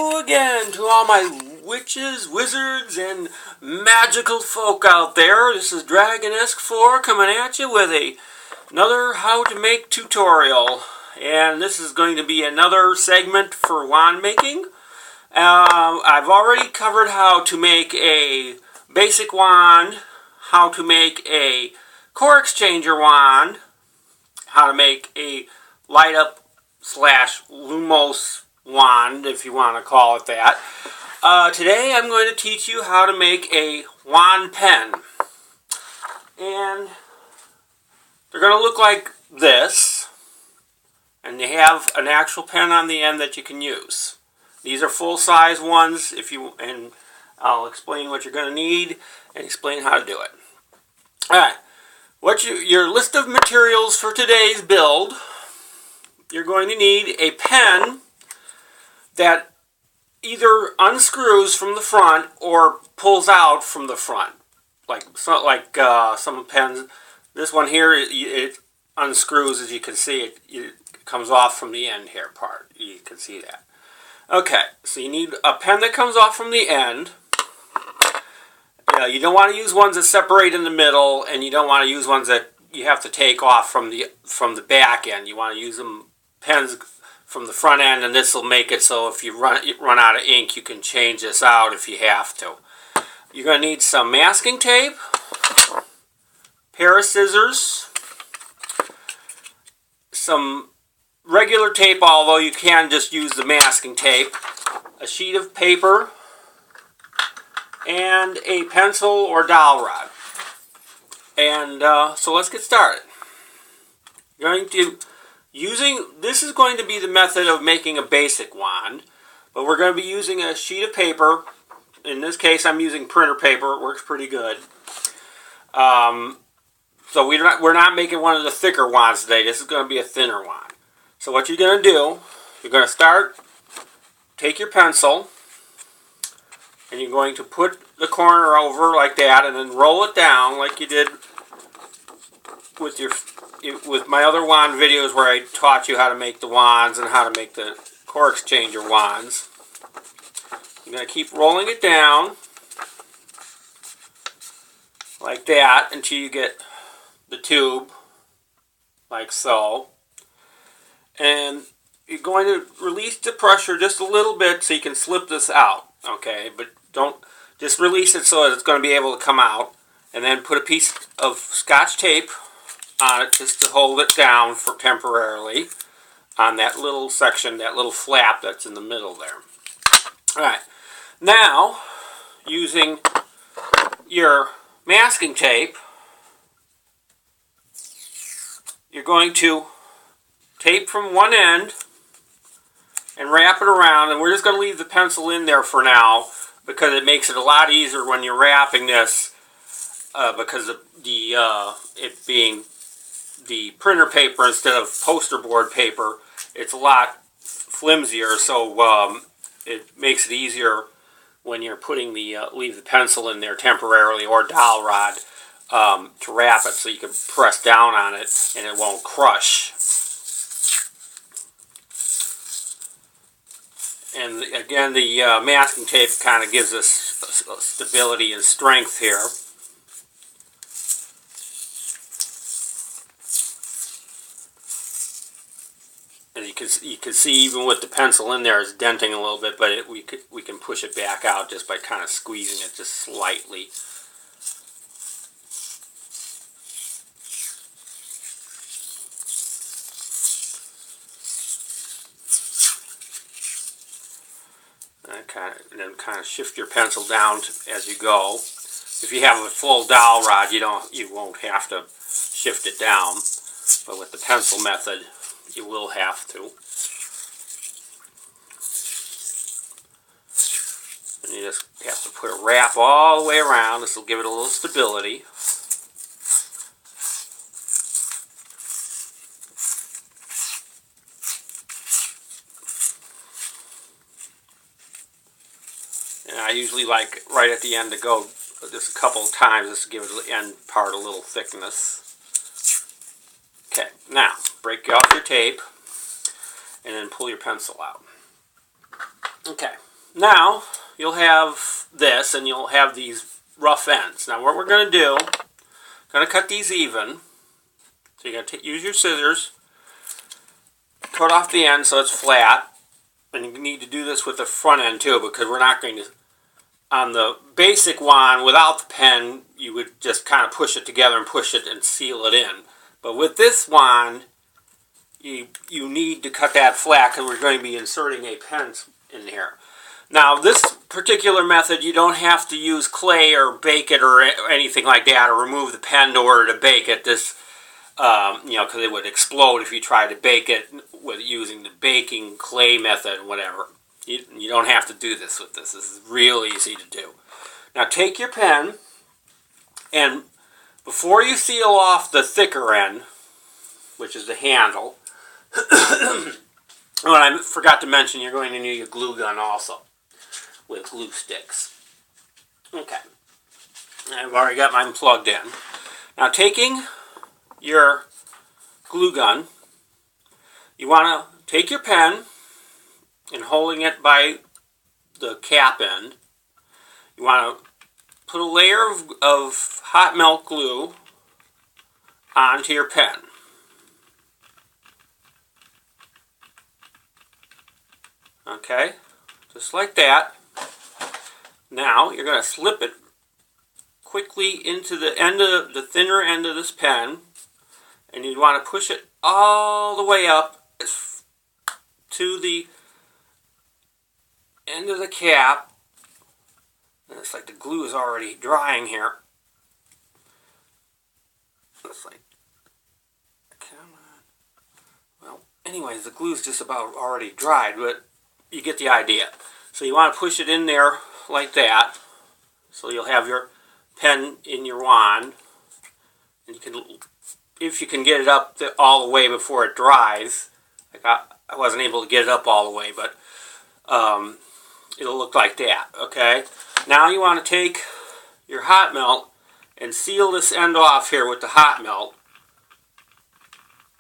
Hello again to all my witches, wizards, and magical folk out there. This is Dragonesque4 coming at you with another how to make tutorial. And this is going to be another segment for wand making. I've already covered how to make a basic wand, how to make a core exchanger wand, how to make a light up slash lumos wand, if you want to call it that. Today I'm going to teach you how to make a wand pen. And they're going to look like this. And they have an actual pen on the end that you can use. These are full-size ones, and I'll explain what you're going to need and explain how to do it. Alright, your list of materials for today's build, you're going to need a pen that either unscrews from the front or pulls out from the front. Like some pens, this one here, it unscrews, as you can see. It comes off from the end here part. You can see that. Okay, so you need a pen that comes off from the end. You don't want to use ones that separate in the middle, and you don't want to use ones that you have to take off from the back end. You want to use pens from the front end, and this will make it so if you run out of ink, you can change this out if you have to. You're going to need some masking tape, pair of scissors, some regular tape, although you can just use the masking tape, a sheet of paper, and a pencil or dowel rod. And so let's get started. This is going to be the method of making a basic wand, but we're going to be using a sheet of paper. In this case, I'm using printer paper. It works pretty good. So we're not making one of the thicker wands today. This is going to be a thinner wand. So what you're going to do, you're going to take your pencil, and you're going to put the corner over like that, and then roll it down like you did with my other wand videos where I taught you how to make the wands and how to make the core exchanger wands. You're going to keep rolling it down like that until you get the tube, like so. And you're going to release the pressure just a little bit so you can slip this out, okay? But don't just release it so that it's going to be able to come out. And then put a piece of Scotch tape on it just to hold it down for temporarily on that little section, that little flap that's in the middle there. Alright, now using your masking tape, you're going to tape from one end and wrap it around, and we're just going to leave the pencil in there for now because it makes it a lot easier when you're wrapping this because of it being the printer paper instead of poster board paper. It's a lot flimsier, so it makes it easier when you're putting leave the pencil in there temporarily or dowel rod to wrap it so you can press down on it and it won't crush. And again, the masking tape kind of gives us stability and strength here. And you can see even with the pencil in there, it's denting a little bit, but we can push it back out just by kind of squeezing it just slightly. And then kind of shift your pencil down as you go. If you have a full dowel rod, you won't have to shift it down, but with the pencil method, you will have to. And you just have to put a wrap all the way around. This will give it a little stability. And I usually like right at the end to go just a couple of times just to give the end part a little thickness. Okay, now break off your tape and then pull your pencil out. Okay, now you'll have this, and you'll have these rough ends. Now what we're going to do, going to cut these even. So you're going to use your scissors, cut off the end so it's flat. And you need to do this with the front end too, because we're not going to, on the basic wand without the pen, you would just kind of push it together and push it and seal it in. But with this wand, you need to cut that flat because we're going to be inserting a pen in here. Now this particular method, you don't have to use clay or bake it or anything like that, or remove the pen in order to bake it. This, because it would explode if you tried to bake it with using the baking clay method, whatever. You don't have to do this with this. This is real easy to do. Now take your pen, and before you seal off the thicker end, which is the handle, what I forgot to mention, you're going to need a glue gun also, with glue sticks. Okay. I've already got mine plugged in. Now taking your glue gun, you want to take your pen and holding it by the cap end, you want to put a layer of hot melt glue onto your pen. Okay, just like that. Now you're going to slip it quickly into the end of the thinner end of this pen, and you want to push it all the way up to the end of the cap. And it's like the glue is already drying here. It's like, come on. Well, anyways, the glue's just about already dried, but you get the idea. So you want to push it in there like that, so you'll have your pen in your wand, and you can, if you can get it up all the way before it dries. Like I wasn't able to get it up all the way, but it'll look like that. Okay. Now you want to take your hot melt and seal this end off here with the hot melt.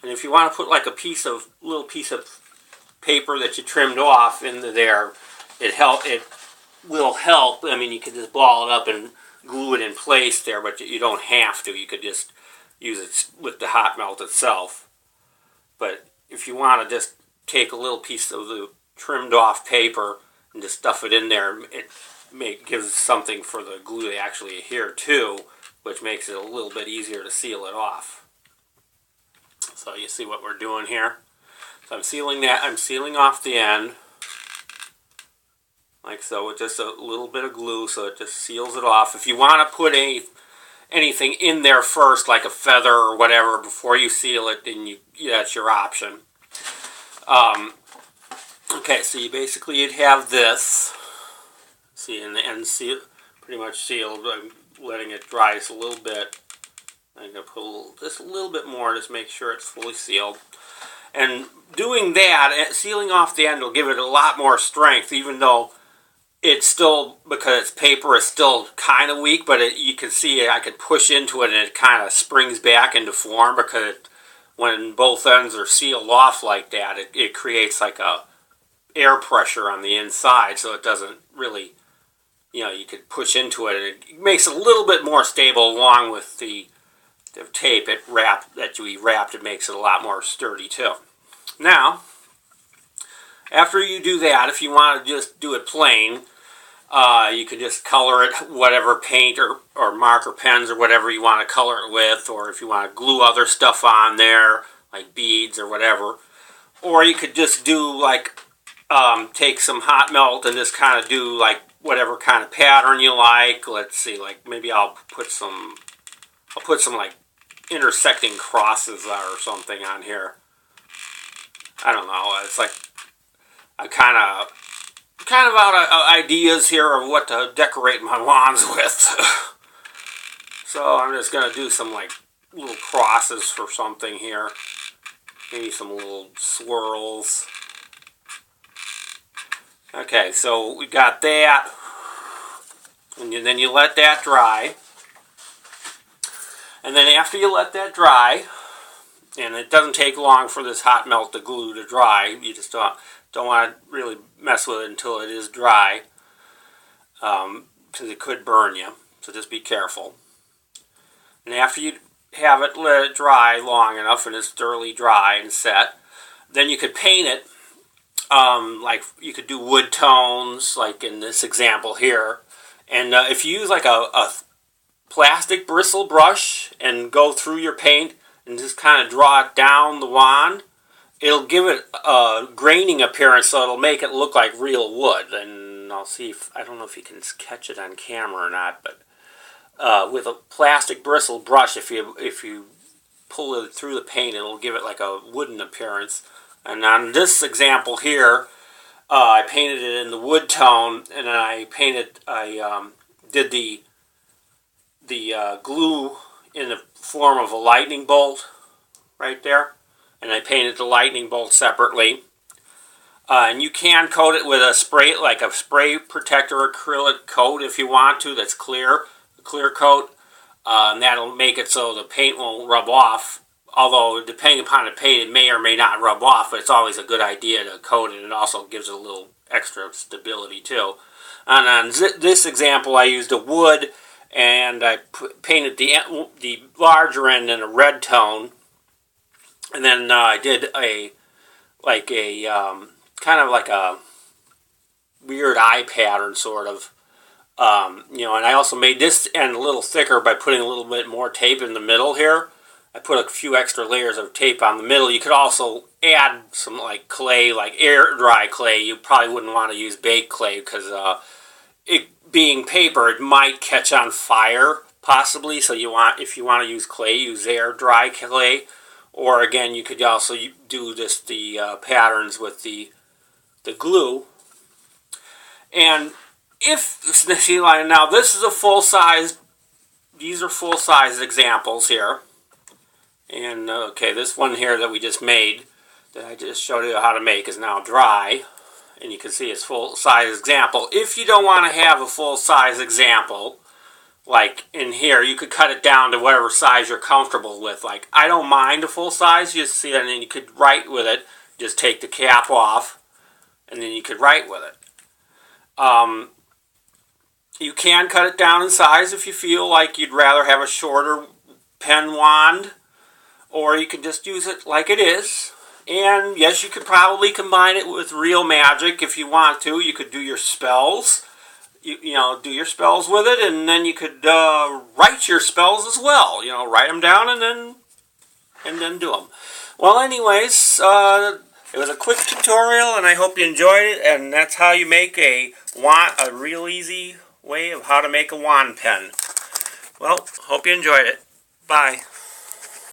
And if you want to put like a little piece of paper that you trimmed off into there, it will help. I mean, you could just ball it up and glue it in place there, but you don't have to. You could just use it with the hot melt itself. But if you want to just take a little piece of the trimmed off paper and just stuff it in there, it gives something for the glue to actually adhere to, which makes it a little bit easier to seal it off. So you see what we're doing here? So I'm sealing that. I'm sealing off the end, like so, with just a little bit of glue, so it just seals it off. If you want to put anything in there first, like a feather or whatever, before you seal it, then that's your option. Okay, so you'd have this. See, in the end, pretty much sealed. I'm letting it dry just a little bit. I'm going to put just a little bit more, just make sure it's fully sealed. And doing that, sealing off the end will give it a lot more strength, even though it's still, because it's paper, it's still kind of weak, but you can see I can push into it and it kind of springs back into form, because when both ends are sealed off like that, it creates like a air pressure on the inside, so it doesn't really, you could push into it, and it makes it a little bit more stable along with the tape that we wrapped. It makes it a lot more sturdy too. Now, after you do that, if you want to just do it plain, you can just color it, whatever paint or marker pens or whatever you want to color it with, or if you want to glue other stuff on there, like beads or whatever. Or you could just do like, take some hot melt and just kind of do like whatever kind of pattern you like. Let's see, like maybe I'll put some like intersecting crosses or something on here. I don't know. It's like I kind of out of ideas here of what to decorate my wands with. So I'm just going to do some like little crosses for something here. Maybe some little swirls. Okay, so we got that. And then you let that dry. And then after you let that dry, and it doesn't take long for this hot melt, the glue, to dry. You just Don't want to really mess with it until it is dry, because it could burn you. So just be careful. And after you have it let it dry long enough and it's thoroughly dry and set, then you could paint it. Like you could do wood tones, like in this example here. And if you use like a plastic bristle brush and go through your paint and just kind of draw it down the wand, it'll give it a graining appearance, so it'll make it look like real wood. And I'll see if, I don't know if you can catch it on camera or not, but with a plastic bristle brush, if you pull it through the paint, it'll give it like a wooden appearance. And on this example here, I painted it in the wood tone, and then I did the glue in the form of a lightning bolt right there, and I painted the lightning bolt separately. And you can coat it with a spray, like a spray protector acrylic coat if you want to, that's clear, a clear coat, and that'll make it so the paint won't rub off. Although, depending upon the paint, it may or may not rub off, but it's always a good idea to coat it. It also gives it a little extra stability, too. And on this example, I used a wood, and I painted the larger end in a red tone. And then I did kind of like a weird eye pattern, sort of. And I also made this end a little thicker by putting a little bit more tape in the middle here. I put a few extra layers of tape on the middle. You could also add some like clay, like air dry clay. You probably wouldn't want to use baked clay because it being paper, it might catch on fire possibly. So if you want to use clay, use air dry clay. Or again, you could also do the patterns with the glue. And now this is a full size. These are full size examples here. And okay, this one here that we just made, that I just showed you how to make, is now dry. And you can see it's full-size example. If you don't want to have a full-size example, like in here, you could cut it down to whatever size you're comfortable with. Like, I don't mind a full size, you see, and then you could write with it. Just take the cap off, and then you could write with it. You can cut it down in size if you feel like you'd rather have a shorter pen wand. Or you can just use it like it is. And yes, you could probably combine it with real magic if you want to. You could do your spells. Do your spells with it, and then you could write your spells as well. Write them down and then do them. Well, anyways, it was a quick tutorial, and I hope you enjoyed it. And that's how you make a real easy way of how to make a wand pen. Well, hope you enjoyed it. Bye.